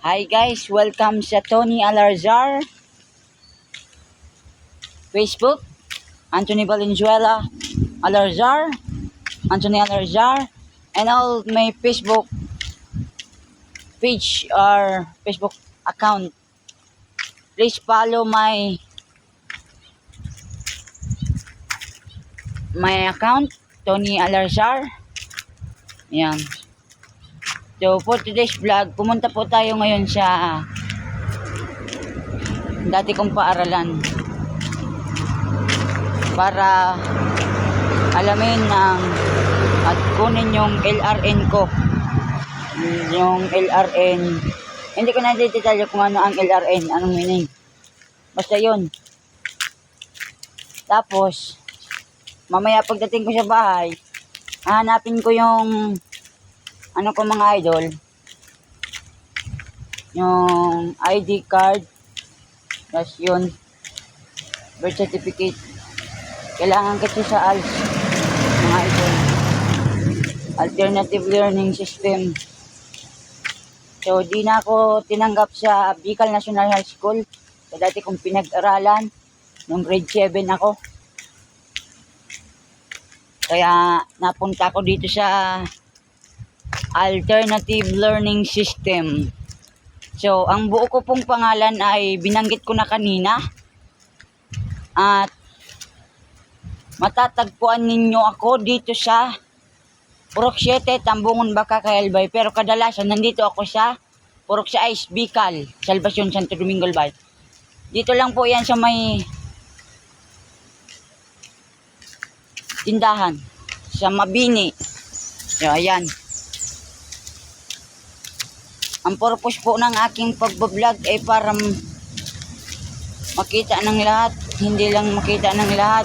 Hi guys, welcome sa Tony Alarzar Facebook, Anthony Valenzuela Alarzar, Anthony Alarzar, and all my Facebook page or Facebook account. Please follow my account, Tony Alarzar. Yan. So for today's vlog, pumunta po tayo ngayon sa dati kong paaralan para alamin at kunin yung LRN ko. Yung LRN, hindi ko na detalye kung ano ang LRN, anong meaning. Basta yun. Tapos, mamaya pagdating ko sa bahay, hahanapin ko yung ano ko mga idol, yung ID card, tapos yun, birth certificate. Kailangan kasi sa ALS, mga idol, Alternative Learning System. So, di na ako tinanggap sa Bicol National High School. So, dati kong pinag-aralan, nung grade 7 ako. Kaya, napunta ako dito sa Alternative Learning System. So, ang buo ko pong pangalan ay binanggit ko na kanina. At matatagpuan ninyo ako dito sa Purok 7, Tambungon, Baka, Albay. Pero kadalasan nandito ako sa Purok 6, Bicol, Salvacion, Santo Domingo Albay. Dito lang po yan sa may tindahan, sa Mabini. So, ayan. Ang purpose po ng aking pagbablog ay para makita ng lahat, hindi lang makita ng lahat,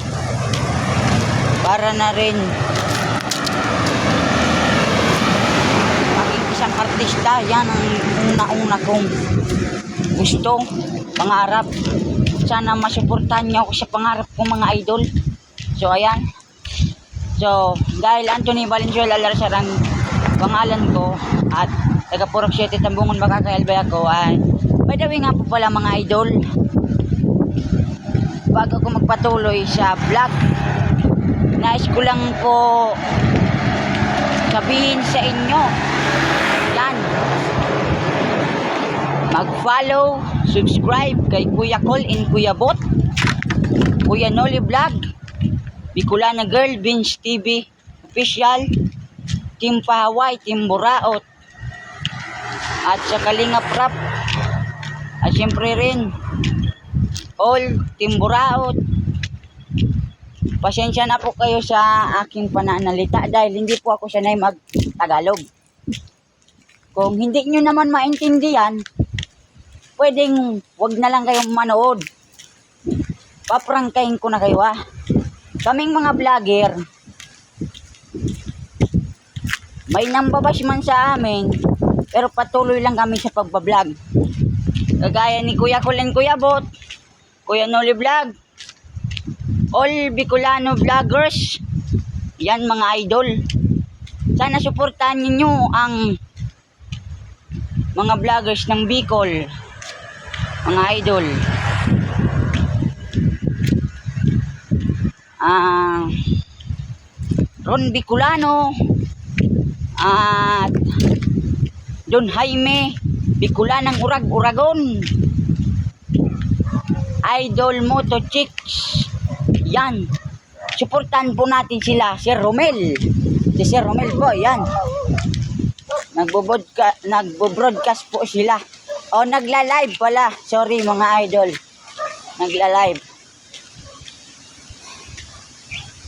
para na rin maging isang artista. Yan ang una-una kong gusto, pangarap. Sana masuportahan niyo ako sa pangarap kong mga idol. So ayan. So dahil Anthony Valenzuela Alarzar ang pangalan ko at taga Purok 7, Tambungon, Baka, Albay ako, ay by the way nga po pala mga idol, bago ko magpatuloy sa vlog, nais ko lang po sabihin sa inyo, yan, mag-follow, subscribe kay Kuya Col and Kuya Bot, Kuya Noli Vlog, Bicolana Girl, Vince TV Official, Team Pahaway, Team Buraot, at sa Kalingap Rap, at syempre rin all Team Buraot. Pasensya na po kayo sa aking pananalita dahil hindi po ako sanay mag-Tagalog. Kung hindi nyo naman maintindihan, pwedeng wag na lang kayong manood. Paprangkahin ko na kayo Kaming mga vlogger, may nambabash man sa amin, pero patuloy lang kami sa pagbablog. Kagaya ni Kuya Kulen, Kuya Bot, Kuya Noli Vlog, all Bicolano vloggers, yan mga idol. Sana suportahan ninyo ang mga vloggers ng Bicol, mga idol. Ron Bicolano at Don Jaime Bicolanang Uragon, Idol Moto Chicks, yan, suportahan po natin sila. Sir Romel po, yan, nagbo-broadcast po sila, nagla-live pala, sorry mga idol, nagla-live.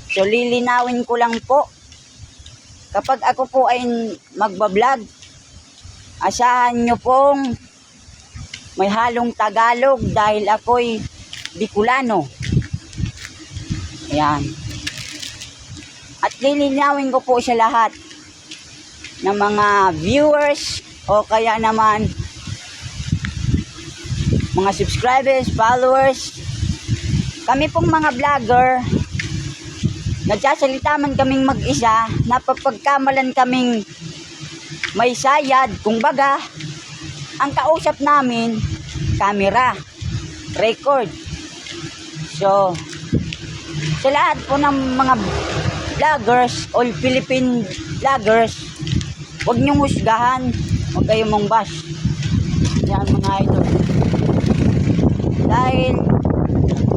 So lilinawin ko lang po, kapag ako po ay magbablog, asahan nyo pong may halong Tagalog dahil ako'y Bicolano. Ayan. At lilinawin ko po sa lahat ng mga viewers o kaya naman mga subscribers, followers. Kami pong mga vlogger, nagsasalita man kaming mag-isa, napapagkamalan kaming may sayad, kung baga, ang kausap namin, camera, record. So, sa lahat po ng mga vloggers, all Philippine vloggers, huwag niyong husgahan, huwag kayong mangbash. Yan mga idol. Dahil,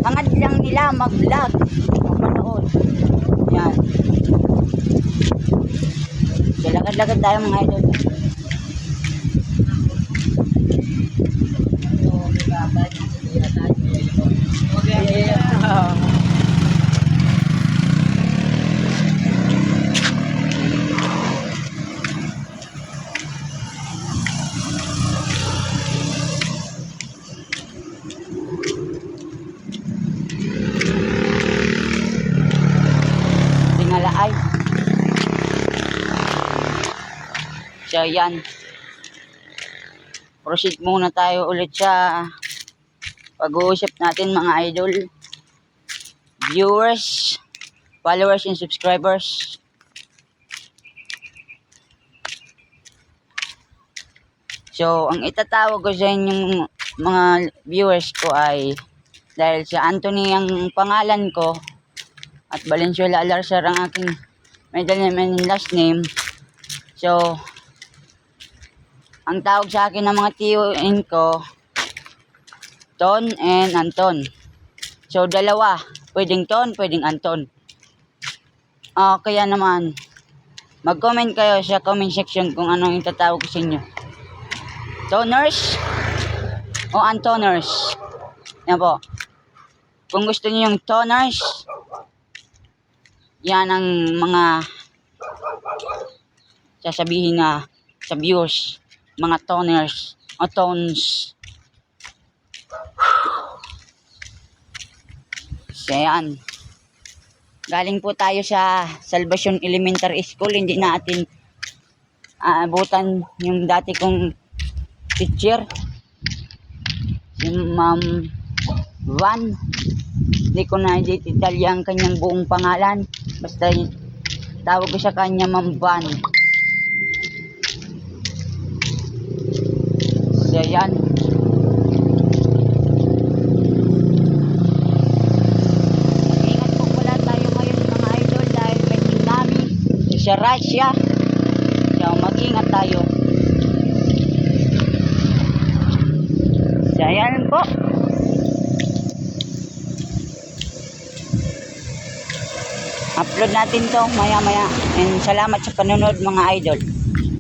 hangad lang nila mag-vlog, magpanood. Yan. So, lagad-lagad tayo mga idol. Tingalaay. So, yan. Proceed muna tayo ulit sa pag-uusap natin mga idol. Viewers, followers, and subscribers. So, ang itatawag ko sa inyong mga viewers ko ay dahil si Anthony ang pangalan ko at Valenzuela Alarzar ang aking middle name and last name. So, ang tawag sa akin ng mga tiyuin ko, Ton and Anton. So, dalawa. Pwedeng Ton, pwedeng Anton. Kaya naman, mag-comment kayo sa comment section kung ano yung tatawag ko sa inyo. Toners o Antoners. Yan po. Kung gusto niyo yung toners, yan ang mga sasabihin na sa viewers, mga toners o tones. So, yan. Galing po tayo sa Salvacion Elementary School. Hindi natin aabutan yung dati kong teacher, si Ma'am Van. Hindi ko na detalya ang kanyang buong pangalan. Basta tawag ko sa kanya Ma'am Van. So, yan. Ingat po pala tayo ngayon mga idol dahil may tsunami sa Russia. So, mag-ingat tayo. So, yan po. Upload natin to maya-maya. And salamat sa panonood mga idol.